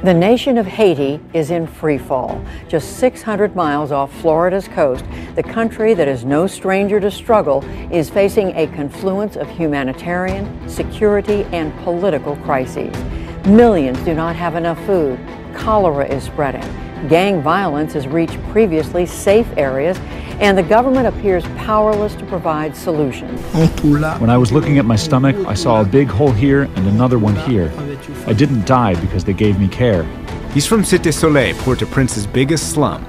The nation of Haiti is in free fall. Just 600 miles off Florida's coast, the country that is no stranger to struggle is facing a confluence of humanitarian, security, and political crises. Millions do not have enough food. Cholera is spreading. Gang violence has reached previously safe areas, and the government appears powerless to provide solutions. When I was looking at my stomach, I saw a big hole here and another one here. I didn't die because they gave me care. He's from Cité Soleil, Port-au-Prince's biggest slum.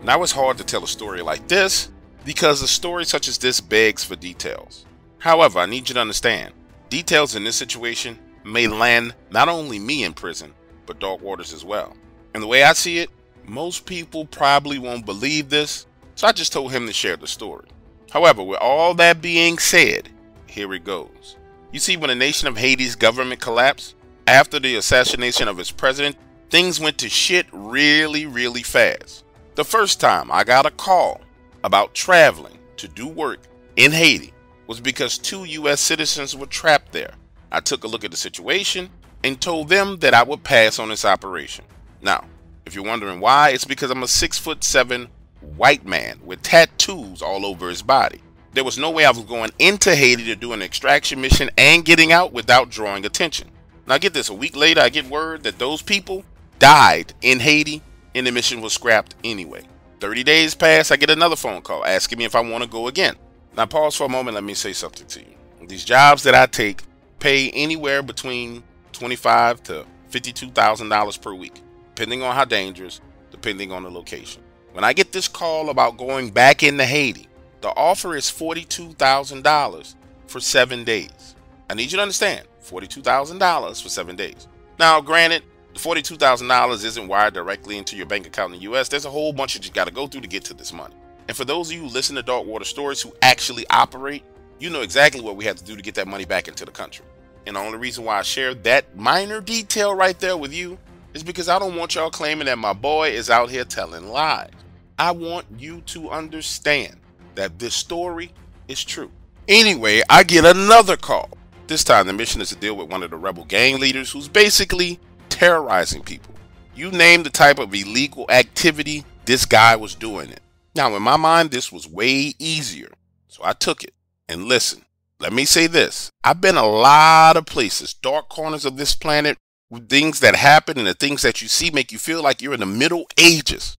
Now it's hard to tell a story like this because a story such as this begs for details. However, I need you to understand, details in this situation may land not only me in prison, but Dark Waters as well. And the way I see it, most people probably won't believe this, so I just told him to share the story. However, with all that being said, here it goes. You see, when the nation of Haiti's government collapsed, after the assassination of its president, things went to shit really fast. The first time I got a call about traveling to do work in Haiti was because 2 U.S. citizens were trapped there. I took a look at the situation and told them that I would pass on this operation. Now, if you're wondering why, it's because I'm a 6'7" white man with tattoos all over his body. There was no way I was going into Haiti to do an extraction mission and getting out without drawing attention. Now get this, a week later I get word that those people died in Haiti and the mission was scrapped anyway. 30 days pass, I get another phone call asking me if I want to go again. Now pause for a moment, let me say something to you. These jobs that I take pay anywhere between $25,000 to $52,000 per week, depending on how dangerous, depending on the location. When I get this call about going back into Haiti, the offer is $42,000 for 7 days. I need you to understand, $42,000 for 7 days. Now, granted, the $42,000 isn't wired directly into your bank account in the US. There's a whole bunch that you got to go through to get to this money. And for those of you who listen to Dark Water Stories who actually operate, you know exactly what we have to do to get that money back into the country. And the only reason why I share that minor detail right there with you is because I don't want y'all claiming that my boy is out here telling lies. I want you to understand that this story is true. Anyway, I get another call. This time the mission is to deal with one of the rebel gang leaders who's basically terrorizing people. You name the type of illegal activity, this guy was doing it. Now in my mind, this was way easier, so I took it. And listen, let me say this, I've been a lot of places, dark corners of this planet, with things that happen and the things that you see make you feel like you're in the Middle Ages.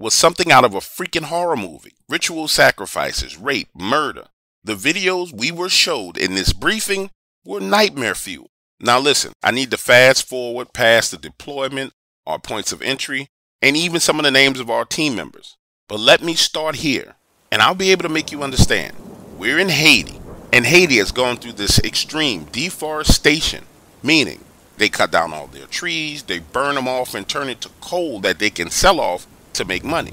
Was something out of a freaking horror movie. Ritual sacrifices, rape, murder. The videos we were showed in this briefing were nightmare fuel. Now listen, I need to fast forward past the deployment, our points of entry, and even some of the names of our team members. But let me start here, and I'll be able to make you understand. We're in Haiti, and Haiti has gone through this extreme deforestation, meaning they cut down all their trees, they burn them off and turn it to coal that they can sell off to make money.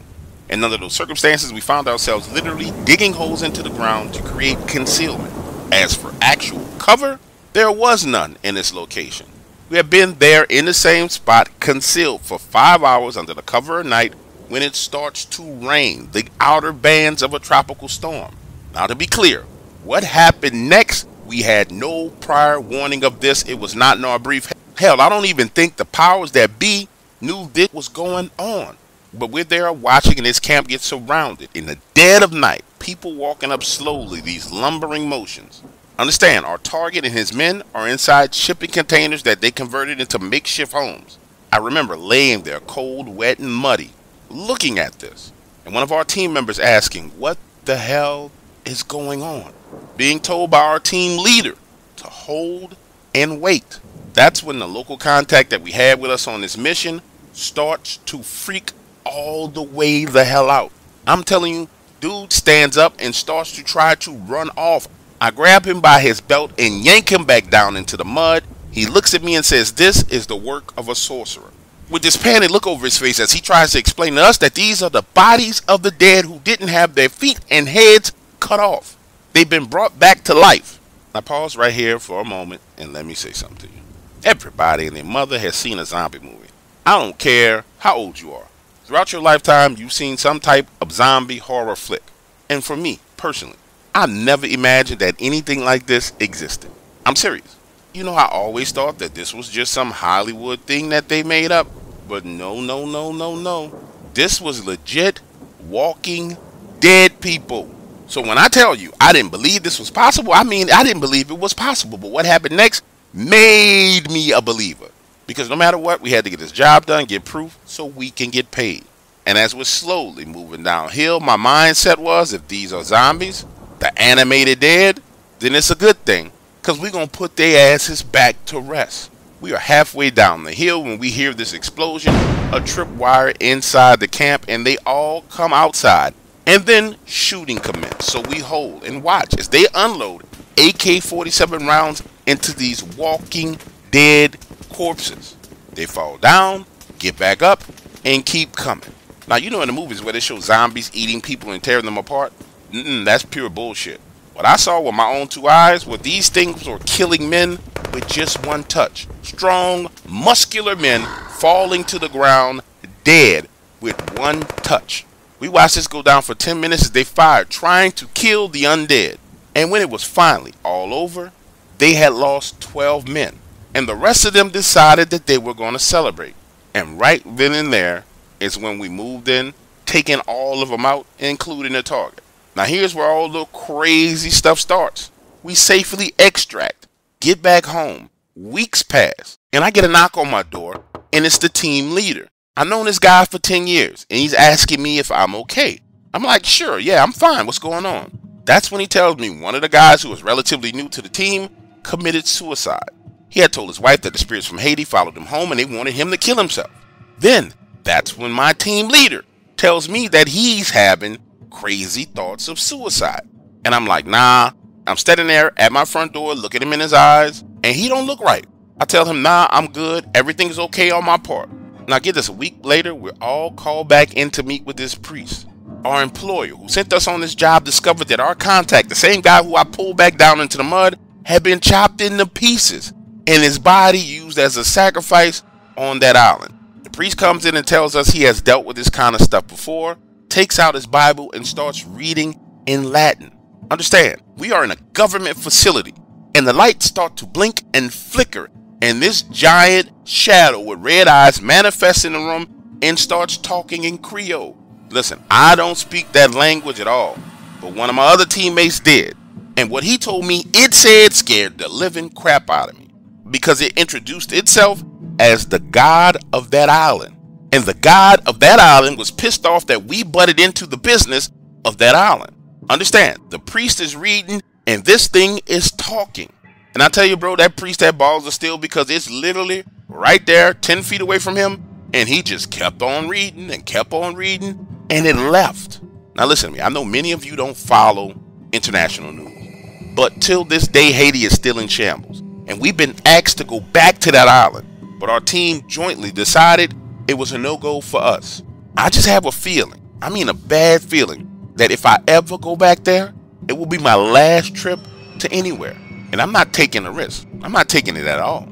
And under those circumstances, we found ourselves literally digging holes into the ground to create concealment. As for actual cover, there was none in this location. We have been there in the same spot, concealed for 5 hours under the cover of night when it starts to rain, the outer bands of a tropical storm. Now to be clear, what happened next, we had no prior warning of this. It was not in our brief. Hell, I don't even think the powers that be knew this was going on. But we're there watching and this camp gets surrounded in the dead of night. People walking up slowly, these lumbering motions. Understand, our target and his men are inside shipping containers that they converted into makeshift homes. I remember laying there cold, wet, and muddy, looking at this. And one of our team members asking, what the hell is going on? Being told by our team leader to hold and wait. That's when the local contact that we had with us on this mission starts to freak all the way the hell out. I'm telling you, dude stands up and starts to try to run off. I grab him by his belt and yank him back down into the mud. He looks at me and says, this is the work of a sorcerer. With this panicked look over his face as he tries to explain to us that these are the bodies of the dead who didn't have their feet and heads cut off. They've been brought back to life. Now pause right here for a moment and let me say something to you. Everybody and their mother has seen a zombie movie. I don't care how old you are. Throughout your lifetime, you've seen some type of zombie horror flick. And for me, personally, I never imagined that anything like this existed. I'm serious. You know, I always thought that this was just some Hollywood thing that they made up. But no, no, no, no, no. This was legit walking dead people. So when I tell you I didn't believe this was possible, I mean, I didn't believe it was possible. But what happened next made me a believer. Because no matter what, we had to get this job done, get proof, so we can get paid. And as we're slowly moving downhill, my mindset was, if these are zombies, the animated dead, then it's a good thing. Because we're going to put their asses back to rest. We are halfway down the hill when we hear this explosion, a tripwire inside the camp, and they all come outside. And then shooting commenced. So we hold and watch as they unload AK-47 rounds into these walking dead corpses. They fall down, get back up, and keep coming. Now, you know in the movies where they show zombies eating people and tearing them apart? That's pure bullshit. What I saw with my own two eyes were these things were killing men with just one touch. Strong, muscular men falling to the ground dead with one touch. We watched this go down for 10 minutes as they fired, trying to kill the undead. And when it was finally all over, they had lost 12 men. And the rest of them decided that they were going to celebrate. And right then and there is when we moved in, taking all of them out, including the target. Now here's where all the crazy stuff starts. We safely extract, get back home, weeks pass, and I get a knock on my door, and it's the team leader. I've known this guy for 10 years, and he's asking me if I'm okay. I'm like, sure, yeah, I'm fine, what's going on? That's when he tells me one of the guys who was relatively new to the team committed suicide. He had told his wife that the spirits from Haiti followed him home and they wanted him to kill himself. Then, that's when my team leader tells me that he's having crazy thoughts of suicide. And I'm like, nah. I'm standing there at my front door, looking him in his eyes, and he don't look right. I tell him, nah, I'm good. Everything's okay on my part. Now get this, a week later, we're all called back in to meet with this priest. Our employer who sent us on this job discovered that our contact, the same guy who I pulled back down into the mud, had been chopped into pieces and his body used as a sacrifice on that island. The priest comes in and tells us he has dealt with this kind of stuff before, takes out his Bible and starts reading in Latin. Understand, we are in a government facility and the lights start to blink and flicker, and this giant shadow with red eyes manifests in the room and starts talking in Creole. Listen, I don't speak that language at all, but one of my other teammates did. And what he told me, it said scared the living crap out of me because it introduced itself as the god of that island. And the god of that island was pissed off that we butted into the business of that island. Understand, the priest is reading and this thing is talking. And I tell you, bro, that priest had balls of steel because it's literally right there 10 feet away from him. And he just kept on reading and kept on reading and it left. Now listen to me, I know many of you don't follow international news, but till this day, Haiti is still in shambles. And we've been asked to go back to that island. But our team jointly decided it was a no-go for us. I just have a feeling, I mean a bad feeling, that if I ever go back there, it will be my last trip to anywhere. And I'm not taking a risk. I'm not taking it at all.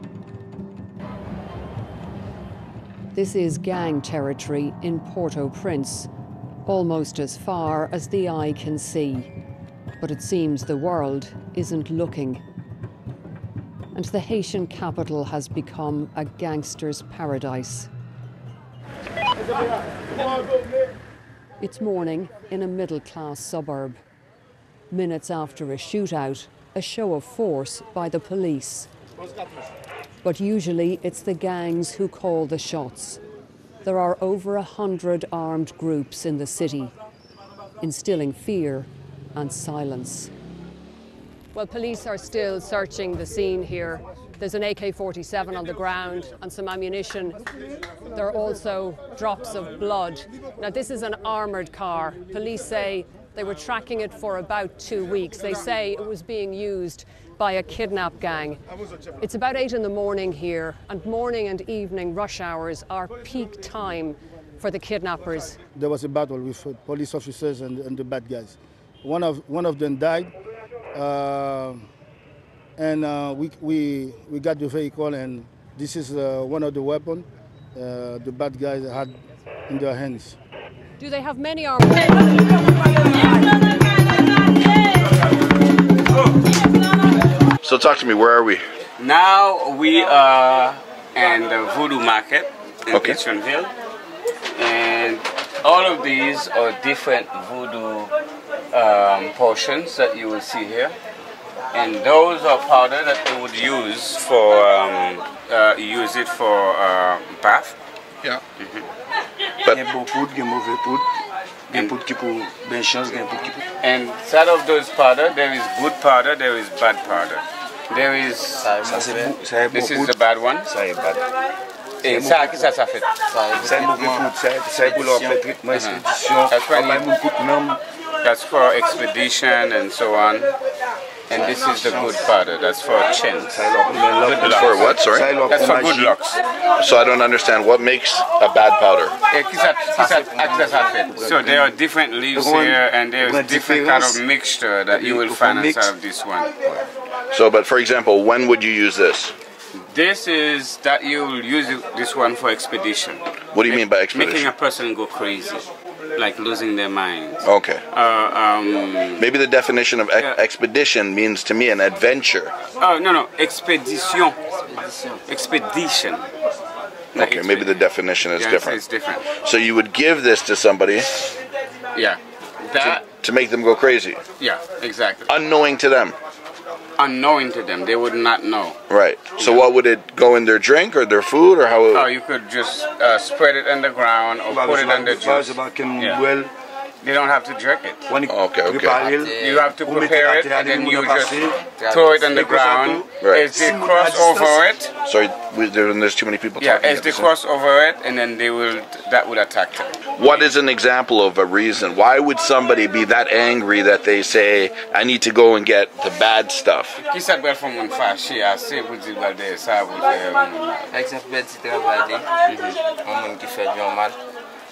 This is gang territory in Port-au-Prince, almost as far as the eye can see. But it seems the world isn't looking. And the Haitian capital has become a gangster's paradise. It's morning in a middle-class suburb. Minutes after a shootout, a show of force by the police. But usually it's the gangs who call the shots. There are over 100 armed groups in the city, instilling fear and silence. Well, police are still searching the scene here. There's an AK-47 on the ground and some ammunition. There are also drops of blood. Now, this is an armoured car. Police say they were tracking it for about 2 weeks. They say it was being used by a kidnap gang. It's about 8 in the morning here, and morning and evening rush hours are peak time for the kidnappers. There was a battle with police officers and the bad guys. One of them died, and we got the vehicle, and this is one of the weapons the bad guys had in their hands. Do they have many armed? So So talk to me, where are we? Now we are in the voodoo market in Okay. Kitchenville, and all of these are different voodoo portions that you will see here, and those are powder that they would use for bath. Yeah. But And inside of those powder, there is good powder, there is bad powder. There is this is the bad one. Et ça, qu'est-ce que ça fait? That's for expedition and so on. And this is the good powder. That's for chin. Good for what, sorry? That's for good locks. So I don't understand, what makes a bad powder? So there are different leaves here, and there's different kind of mixture that you will find inside of this one. So, but for example, when would you use this? This is that you'll use this one for expedition. What do you mean by expedition? Making a person go crazy, like losing their minds. Okay. Maybe the definition of expedition means to me an adventure. Oh, no, expedition. Expedition. Okay, maybe the definition is different. It's different. So you would give this to somebody Yeah. That. to make them go crazy. Yeah, exactly. Unknowing to them. Unknowing to them, they would not know. Right. So what would it go in their drink or their food or how? Oh, you could just spread it on the ground or put it on the juice. Yeah. They don't have to drink it. Okay. You have to prepare it and then you just throw it on the ground. Right. As they cross over it. Sorry, there's too many people talking. Yeah, as they cross over it, and then that will attack them. What is an example of a reason? Why would somebody be that angry that they say, I need to go and get the bad stuff?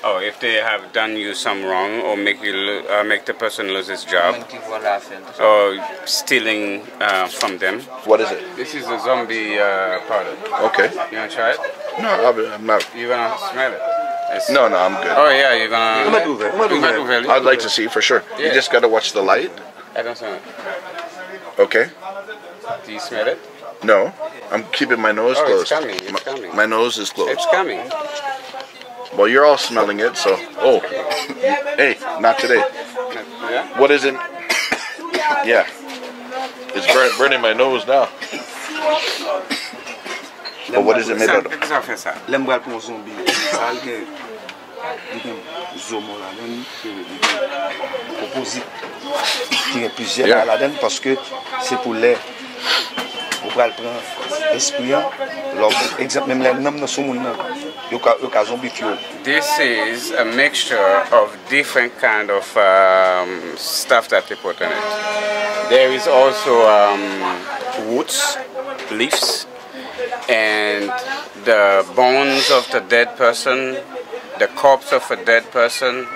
Oh, if they have done you some wrong or make the person lose his job, or stealing from them. What is it? This is a zombie powder. Okay. You wanna try it? No, I'm not. You gonna smell it? No, I'm good. Oh yeah, you're gonna. I'd like to see for sure. Yeah. You just gotta watch the light. I don't smell it. Okay. Do you smell it? No, I'm keeping my nose closed. It's coming. It's coming. My nose is closed. It's coming. Well, you're all smelling it, so. Oh, hey, not today. Yeah? What is it? Yeah, it's burning my nose now. But what is it made out of? This is a mixture of different kind of stuff that they put in it. There is also roots, leaves, and the bones of the dead person, the corpse of a dead person,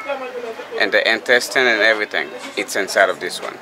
and the intestine and everything. It's inside of this one.